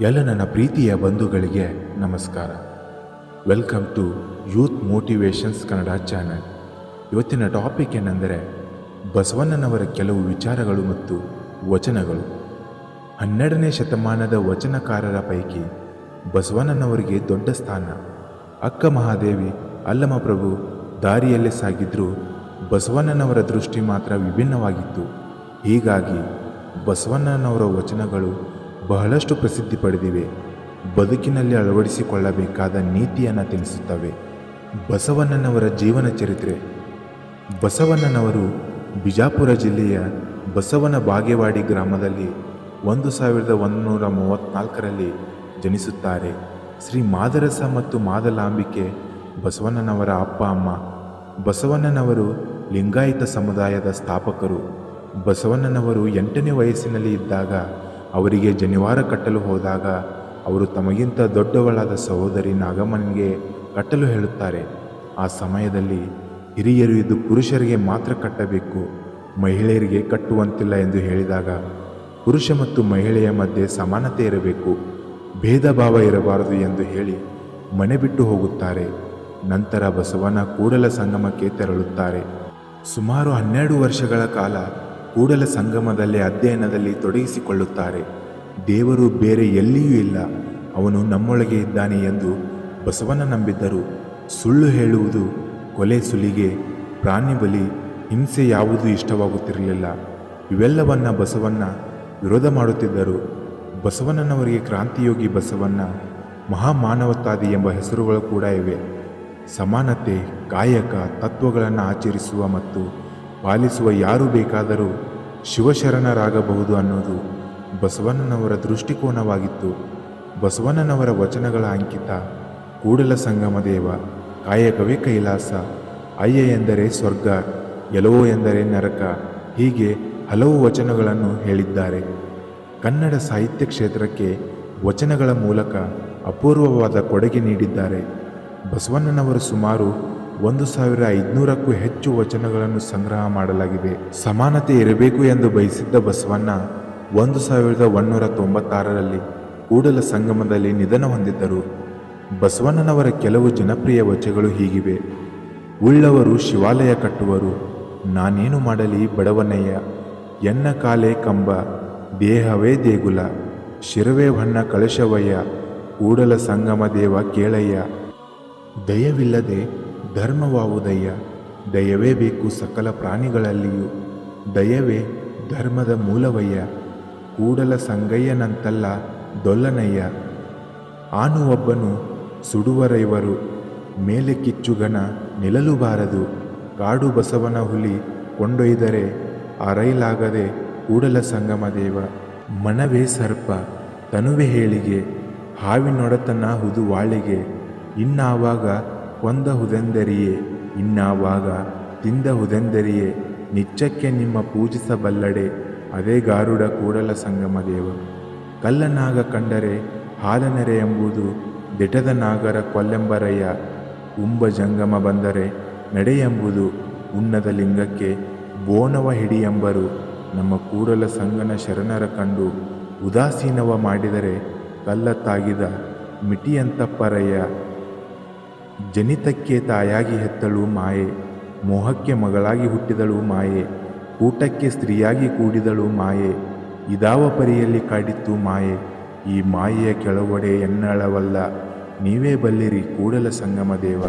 ಎಲ್ಲ ನನ್ನ ಪ್ರೀತಿಯ ಬಂಧುಗಳಿಗೆ ನಮಸ್ಕಾರ. Welcome to youth motivations Kannada channel. ಇವತ್ತಿನ ಟಾಪಿಕ್ ಏನೆಂದರೆ ಬಸವಣ್ಣನವರ ಕೆಲವು ವಿಚಾರಗಳು ಮತ್ತು ವಚನಗಳು. 12ನೇ ಶತಮಾನದ ವಚನಕಾರರ ಪೈಕಿ ಬಸವಣ್ಣನವರಿಗೆ ದೊಡ್ಡ ಸ್ಥಾನ. ಅಕ್ಕ ಮಹಾದೇವಿ, ಅಲ್ಲಮಪ್ರಭು ದಾರಿಯಲ್ಲೇ ಸಾಗಿದ್ರೂ ಬಸವಣ್ಣನವರ ದೃಷ್ಟಿ ಮಾತ್ರ ವಿಭಿನ್ನವಾಗಿತ್ತು. ಹೀಗಾಗಿ ಬಸವಣ್ಣನವರ ವಚನಗಳು ಬಹಳಷ್ಟು ಪ್ರಸಿದ್ಧಿ ಪಡೆದಿವೆ. ಬದುಕಿನಲ್ಲಿ ಅಳವಡಿಸಿಕೊಳ್ಳಬೇಕಾದ ನೀತಿಯನ್ನು ತಿಳಿಸುತ್ತವೆ. ಬಸವಣ್ಣನವರ ಜೀವನ ಚರಿತ್ರೆ. ಬಸವಣ್ಣನವರು ಬಿಜಾಪುರ ಜಿಲ್ಲೆಯ ಬಸವನ ಬಾಗೇವಾಡಿ ಗ್ರಾಮದಲ್ಲಿ 1134ರಲ್ಲಿ ಜನಿಸುತ್ತಾರೆ. ಶ್ರೀ ಮಾದರಸ ಮತ್ತು ಮಾದಲಾಂಬಿಕೆ ಬಸವಣ್ಣನವರ ಅಪ್ಪ ಅಮ್ಮ. ಬಸವಣ್ಣನವರು ಲಿಂಗಾಯತ ಸಮುದಾಯದ ಸ್ಥಾಪಕರು. ಬಸವಣ್ಣನವರು 8ನೇ ವಯಸ್ಸಿನಲ್ಲಿ ಇದ್ದಾಗ ಅವರಿಗೆ ಜನಿವಾರ ಕಟ್ಟಲು ಹೋದಾಗ ಅವರು ತಮಗಿಂತ ದೊಡ್ಡವಳಾದ ಸಹೋದರಿ ನಾಗಮ್ಮನಿಗೆ ಕಟ್ಟಲು ಹೇಳುತ್ತಾರೆ. ಆ ಸಮಯದಲ್ಲಿ ಹಿರಿಯರು ಇದು ಪುರುಷರಿಗೆ ಮಾತ್ರ ಕಟ್ಟಬೇಕು, ಮಹಿಳೆಯರಿಗೆ ಕಟ್ಟುವಂತಿಲ್ಲ ಎಂದು ಹೇಳಿದಾಗ ಪುರುಷ ಮತ್ತು ಮಹಿಳೆಯ ಮಧ್ಯೆ ಸಮಾನತೆ ಇರಬೇಕು, ಭೇದ ಭಾವ ಇರಬಾರದು ಎಂದು ಹೇಳಿ ಮನೆ ಬಿಟ್ಟು ಹೋಗುತ್ತಾರೆ. ನಂತರ ಬಸವನ ಕೂಡಲ ಸಂಗಮಕ್ಕೆ ತೆರಳುತ್ತಾರೆ. ಸುಮಾರು 12 ವರ್ಷಗಳ ಕಾಲ ಕೂಡಲ ಸಂಗಮದಲ್ಲೇ ಅಧ್ಯಯನದಲ್ಲಿ ತೊಡಗಿಸಿಕೊಳ್ಳುತ್ತಾರೆ. ದೇವರು ಬೇರೆ ಎಲ್ಲಿಯೂ ಇಲ್ಲ, ಅವನು ನಮ್ಮೊಳಗೆ ಇದ್ದಾನೆ ಎಂದು ಬಸವಣ್ಣ ನಂಬಿದ್ದರು. ಸುಳ್ಳು ಹೇಳುವುದು, ಕೊಲೆ, ಸುಲಿಗೆ, ಪ್ರಾಣಿ ಬಲಿ, ಹಿಂಸೆ ಯಾವುದೂ ಇಷ್ಟವಾಗುತ್ತಿರಲಿಲ್ಲ. ಇವೆಲ್ಲವನ್ನ ಬಸವಣ್ಣ ವಿರೋಧ ಮಾಡುತ್ತಿದ್ದರು. ಬಸವಣ್ಣನವರಿಗೆ ಕ್ರಾಂತಿಯೋಗಿ ಬಸವಣ್ಣ, ಮಹಾಮಾನವತಾದಿ ಎಂಬ ಹೆಸರುಗಳು ಕೂಡ ಇವೆ. ಸಮಾನತೆ, ಕಾಯಕ ತತ್ವಗಳನ್ನು ಆಚರಿಸುವ ಮತ್ತು ಪಾಲಿಸುವ ಯಾರು ಬೇಕಾದರೂ ಶಿವಶರಣರಾಗಬಹುದು ಅನ್ನೋದು ಬಸವಣ್ಣನವರ ದೃಷ್ಟಿಕೋನವಾಗಿತ್ತು. ಬಸವಣ್ಣನವರ ವಚನಗಳ ಅಂಕಿತ ಕೂಡಲ ಸಂಗಮ ದೇವ, ಕಾಯಕವೇ ಕೈಲಾಸ, ಅಯ್ಯ ಎಂದರೆ ಸ್ವರ್ಗ, ಎಲವೋ ಎಂದರೆ ನರಕ, ಹೀಗೆ ಹಲವು ವಚನಗಳನ್ನು ಹೇಳಿದ್ದಾರೆ. ಕನ್ನಡ ಸಾಹಿತ್ಯ ಕ್ಷೇತ್ರಕ್ಕೆ ವಚನಗಳ ಮೂಲಕ ಅಪೂರ್ವವಾದ ಕೊಡುಗೆ ನೀಡಿದ್ದಾರೆ. ಬಸವಣ್ಣನವರು ಸುಮಾರು 1500ಕ್ಕೂ ಹೆಚ್ಚು ವಚನಗಳನ್ನು ಸಂಗ್ರಹ ಮಾಡಲಾಗಿದೆ. ಸಮಾನತೆ ಇರಬೇಕು ಎಂದು ಬಯಸಿದ್ದ ಬಸವಣ್ಣ 1196ರಲ್ಲಿ ಕೂಡಲ ಸಂಗಮದಲ್ಲಿ ನಿಧನ ಹೊಂದಿದ್ದರು. ಬಸವಣ್ಣನವರ ಕೆಲವು ಜನಪ್ರಿಯ ವಚನಗಳು ಹೀಗಿವೆ. ಉಳ್ಳವರು ಶಿವಾಲಯ ಕಟ್ಟುವರು, ನಾನೇನು ಮಾಡಲಿ ಬಡವನಯ್ಯ, ಎನ್ನ ಕಾಲೇ ಕಂಬ, ದೇಹವೇ ದೇಗುಲ, ಶಿರವೇ ಹೊನ್ನ ಕಳಶವಯ್ಯ, ಕೂಡಲ ಸಂಗಮ ದೇವ ಕೇಳಯ್ಯ, ದಯವಿಲ್ಲದೆ ಧರ್ಮವಾವುದಯ್ಯ, ದಯವೇ ಬೇಕು ಸಕಲ ಪ್ರಾಣಿಗಳಲ್ಲಿಯೂ, ದಯವೇ ಧರ್ಮದ ಮೂಲವಯ್ಯ, ಕೂಡಲ ಸಂಗಯ್ಯನಂತಲ್ಲ ದೊಲ್ಲನಯ್ಯ, ಆನು ಒಬ್ಬನು ಸುಡುವರೈವರು, ಮೇಲೆ ಕಿಚ್ಚುಗನ ನಿಲ್ಲಲುಬಾರದು, ಕಾಡು ಬಸವನ ಹುಲಿ ಕೊಂಡೊಯ್ದರೆ ಅರೈಲಾಗದೆ ಕೂಡಲ ಸಂಗಮ ದೇವ, ಮನವೇ ಸರ್ಪ ತನುವೆ ಹೇಳಿಗೆ, ಹಾವಿನೊಡತನ ಹುದುವಾಳಿಗೆ, ಇನ್ನಾವಾಗ ಕೊಂದಹುದೆಂದರಿಯೇ, ಇನ್ನಾವಾಗ ತಿಂದಹುದೆಂದರಿಯೇ, ನಿಚ್ಚಕ್ಕೆ ನಿಮ್ಮ ಪೂಜಿಸಬಲ್ಲಡೆ, ಅದೇ ಗಾರುಡ ಕೂಡಲ ಸಂಗಮ ದೇವ, ಕಲ್ಲನಾಗ ಕಂಡರೆ ಹಾಲನೆರೆ ಎಂಬುದು, ದಿಟದ ನಾಗರ ಕೊಲ್ಲೆಂಬರಯ್ಯ, ಉಂಬ ಜಂಗಮ ಬಂದರೆ ನಡೆಯೆಂಬುದು, ಉನ್ನದ ಲಿಂಗಕ್ಕೆ ಬೋನವ ಹಿಡಿಯೆಂಬರು, ನಮ್ಮ ಕೂಡಲ ಸಂಗನ ಶರಣರ ಕಂಡು ಉದಾಸೀನವ ಮಾಡಿದರೆ ಕಲ್ಲ ತಾಗಿದ ಮಿಟಿಯಂತಪ್ಪರಯ್ಯ, ಜನಿತಕ್ಕೆ ತಾಯಾಗಿ ಹೆತ್ತಳು ಮಾಯೆ, ಮೋಹಕ್ಕೆ ಮಗಳಾಗಿ ಹುಟ್ಟಿದಳು ಮಾಯೆ, ಕೂಟಕ್ಕೆ ಸ್ತ್ರೀಯಾಗಿ ಕೂಡಿದಳು ಮಾಯೆ, ಇದಾವ ಪರಿಯಲ್ಲಿ ಕಾಡಿತ್ತು ಮಾಯೆ, ಈ ಮಾಯೆಯ ಕೆಳಗಡೆ ಎನ್ನಳವಲ್ಲ, ನೀವೇ ಬಲ್ಲಿರಿ ಕೂಡಲ ಸಂಗಮ ದೇವ.